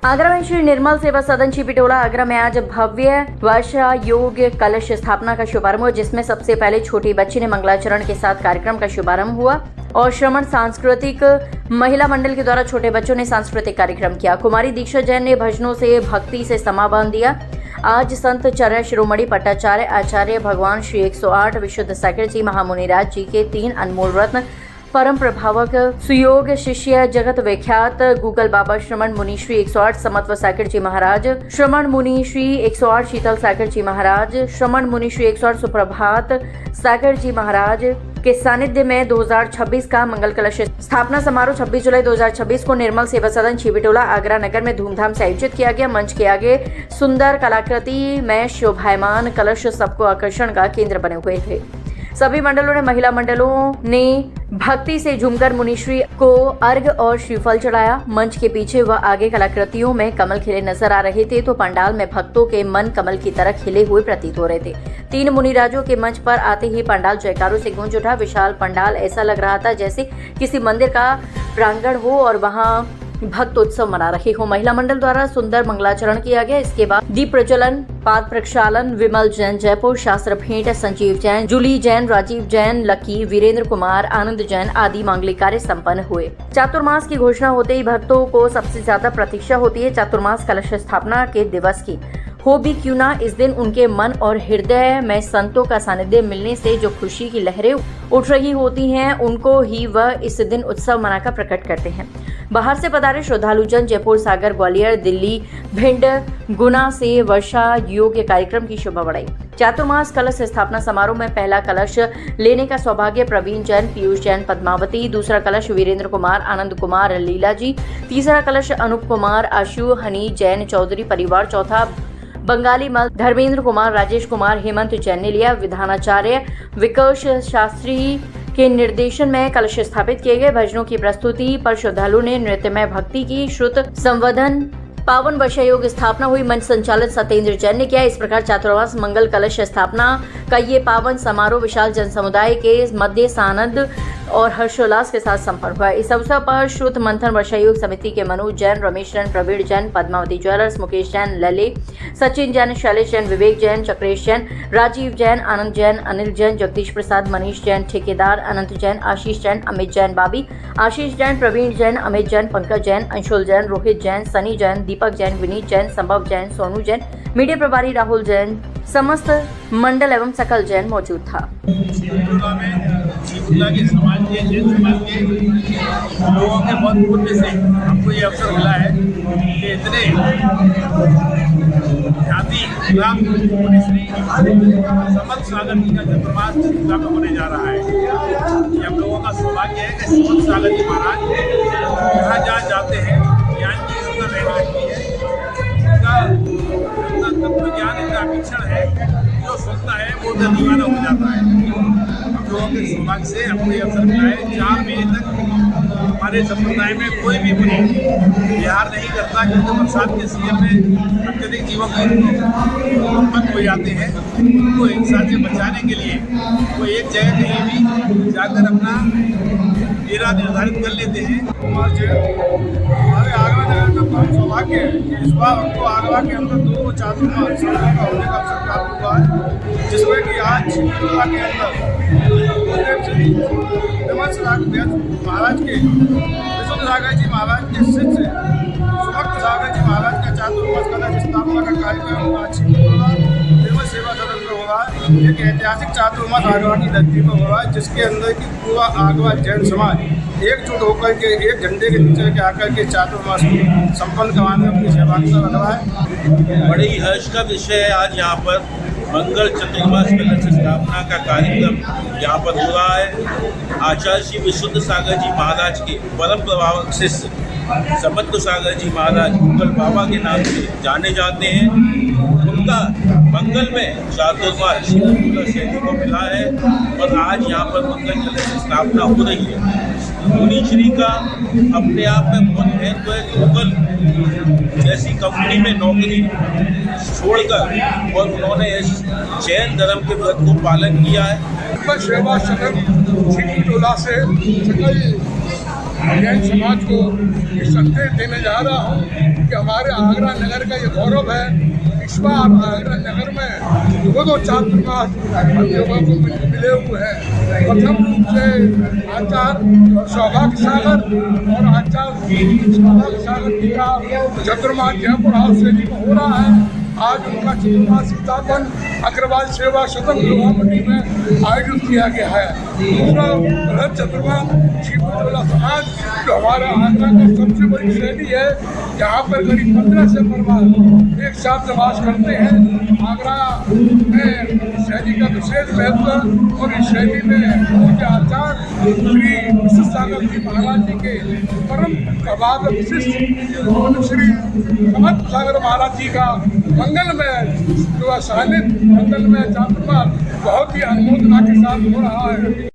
आगरा में श्री निर्मल सेवा सदन छिपिटोला आगरा में आज भव्य वर्षा योग कलश स्थापना का शुभारंभ हुआ, जिसमें सबसे पहले छोटी बच्ची ने मंगलाचरण के साथ कार्यक्रम का शुभारंभ हुआ और श्रमण सांस्कृतिक महिला मंडल के द्वारा छोटे बच्चों ने सांस्कृतिक कार्यक्रम किया। कुमारी दीक्षा जैन ने भजनों से भक्ति से समा बांध दिया। आज संत चरण शिरोमणि पट्टाचार्य आचार्य भगवान श्री 108 विशुद्ध सागर जी महामुनिराज जी के 3 अनमोल रत्न परम प्रभावक सुयोग शिष्य जगत विख्यात गूगल बाबा श्रमण मुनि श्री 108 समत्व सागर जी महाराज, श्रमण मुनि श्री 108 शीतल सागर जी महाराज, श्रमण मुनि श्री 108 सुप्रभात सागर जी महाराज के सानिध्य में 2026 का मंगल कलश स्थापना समारोह 26 जुलाई 2026 को निर्मल सेवा सदन छिपिटोला आगरा नगर में धूमधाम से आयोजित किया गया। मंच के आगे सुंदर कलाकृति में शोभायमान कलश सबको आकर्षण का केंद्र बने हुए थे। सभी मंडलों ने महिला मंडलों ने भक्ति से झूमकर मुनिश्री को अर्घ और श्रीफल चढ़ाया। मंच के पीछे व आगे कलाकृतियों में कमल खिले नजर आ रहे थे, तो पंडाल में भक्तों के मन कमल की तरह खिले हुए प्रतीत हो रहे थे। 3 मुनिराजों के मंच पर आते ही पंडाल जयकारों से गूंज उठा। विशाल पंडाल ऐसा लग रहा था जैसे किसी मंदिर का प्रांगण हो और वहां भक्त उत्सव मना रहे हो। महिला मंडल द्वारा सुंदर मंगलाचरण किया गया। इसके बाद दीप प्रज्वलन, पाद प्रक्षालन, विमल जैन जयपुर, शास्त्र भेंट, संजीव जैन, जूली जैन, राजीव जैन, लकी, वीरेंद्र कुमार, आनंद जैन आदि मांगलिक कार्य संपन्न हुए। चातुर्मास की घोषणा होते ही भक्तों को सबसे ज्यादा प्रतीक्षा होती है चातुर्मास कलश स्थापना के दिवस की। हो भी क्यों ना, इस दिन उनके मन और हृदय में संतों का सानिध्य मिलने से जो खुशी की लहरें उठ रही होती हैं, उनको ही वह इस दिन उत्सव मनाकर प्रकट करते हैं। बाहर से पधारे श्रद्धालु जन जयपुर, सागर, ग्वालियर, दिल्ली, भिंड, गुना से वर्षा योग कार्यक्रम की शोभा बढ़ाई। चातुर्मास कलश स्थापना समारोह में पहला कलश लेने का सौभाग्य प्रवीण जैन, पीयूष जैन, पद्मावती, दूसरा कलश वीरेंद्र कुमार, आनंद कुमार, लीला जी, तीसरा कलश अनूप कुमार, आशु, हनी जैन चौधरी परिवार, चौथा बंगाली मल, धर्मेंद्र कुमार, राजेश कुमार, हेमंत जैन ने लिया। विधानाचार्य विकर्ष शास्त्री के निर्देशन में कलश स्थापित किए गए। भजनों की प्रस्तुति पर श्रद्धालु ने नृत्यमय भक्ति की श्रुत संवर्धन पावन वर्षा योग स्थापना हुई। मंच संचालित सत्येंद्र जैन ने किया। इस प्रकार चातुर्मास मंगल कलश स्थापना का ये पावन समारोह विशाल जन समुदाय के मध्य सानंद और हर्षोल्लास के साथ संपन्न हुआ। इस अवसर पर श्रुत मंथन वर्षा योग समिति के मनोज जैन, रमेश जैन, प्रवीण जैन, पद्मावती ज्वेलर्स, मुकेश जैन, लले, सचिन जैन, शैलेश जैन, विवेक जैन, चक्रेश जैन, राजीव जैन, आनंद जैन, अनिल जैन, जगदीश प्रसाद, मनीष जैन, ठेकेदार, अनंत जैन, आशीष जैन, अमित जैन, बाबी, आशीष जैन, प्रवीण जैन, अमित जैन, पंकज जैन, अंशुल जैन, रोहित जैन, सनी जैन, दीपक जैन, विनीत जैन, संभव जैन, सोनू जैन, मीडिया प्रभारी राहुल जैन, समस्त मंडल एवं सकल जैन मौजूद था। छिपिटोला के समाज के जैन समाज के लोगों के बहुत पुण्य से हमको ये अवसर मिला है कि इतने ख्याति मुनिश्री समत सागर जी का चातुर्मास छिपिटोला में होने जा रहा है। ये हम लोगों का सौभाग्य है कि समत सागर जी महाराज जहाँ जहाँ जाते हैं ज्ञान की सुंदर रहने लगती है। उनका तत्व ज्ञान इतना विक्षण है, जो सुनता है वो तो दीवाना हो जाता है। हम लोगों के सौभाग्य से हमको ये अवसर मिला है। 4 महीने तक हमारे संप्रदाय में कोई भी मुनि विहार नहीं करता, क्योंकि बरसात के सीजन में अत्यधिक जीवों उत्पन्न हो जाते हैं। उनको हिंसा से बचाने के लिए वो एक जगह कहीं भी जाकर अपना डेरा निर्धारित कर लेते हैं। हमारे आगरा नगर का बहुत सौभाग्य है कि इस बार हमको आगरा के अंदर 2 चातुर्मास होने का अवसर प्राप्त हुआ है, जिसमें कि आज छिपिटोला के अंदर श्री निर्मल महाराज के विशुद्ध सागर जी महाराज के शिष्य सुभक्त सागर जी महाराज का चातुर्मास कलश स्थापना का कार्यक्रम आज छिपिटोला निर्मल सेवा सदन में हो रहा है। एक ऐतिहासिक चातुर्मास आगरा की धरती पर हो रहा है, जिसके अंदर की पूरा आगरा जैन समाज एकजुट होकर के एक झंडे के नीचे के आकर के चातुर्मास को संपन्न करवाने में अपनी सहभागिता कर रहा है। बड़े ही हर्ष का विषय है आज यहाँ पर मंगल चातुर्मास कलश स्थापना का कार्यक्रम यहाँ पर हो रहा है। आचार्य श्री विशुद्ध सागर जी महाराज के परम प्रभावक शिष्य समत्व सागर जी महाराज गूगल बाबा के नाम से जाने जाते हैं। उनका मंगल में चातुर्मास छिपिटोला शैली को मिला है और आज यहाँ पर मंगल कलश स्थापना हो रही है। मुनिश्री का अपने आप में बहुत महत्व है। गूगल जैसी कंपनी में नौकरी छोड़कर और उन्होंने इस जैन धर्म के व्रत को पालन किया है। सेवा सदन छिपिटोला से जैन समाज को ये संदेश देने जा रहा हूँ कि हमारे आगरा नगर का ये गौरव है। इस बार आगरा नगर में दो चातुर्मास हम लोगों को मिले हुए हैं। प्रथम रूप से आचार्य सौभाग्य सागर और आचार्य सौभाग्य सागर जी का चतुर्मास जयपुर हाउस शैली में हो रहा है। आज उनका चतुर्मास स्थापन अग्रवाल सेवा सदन लोहामती में आयोजित किया गया है। दूसरा बृहद चतुर्मास शिवटोला समाज जो हमारा आगरा का सबसे बड़ी शैली है, यहाँ पर करीब 15 से परिवार एक साथ निवास करते हैं। आगरा में शैली का विशेष महत्व और इस शैली में उनके आचार्य श्री विश्व सागर जी महाराज जी के परम प्रभाव विशिष्ट श्री समर्थ सागर महाराज जी का मंगलमय जो सानिध्य मंगलमय चातुर्मास बहुत ही अनुमोदना के साथ हो रहा है।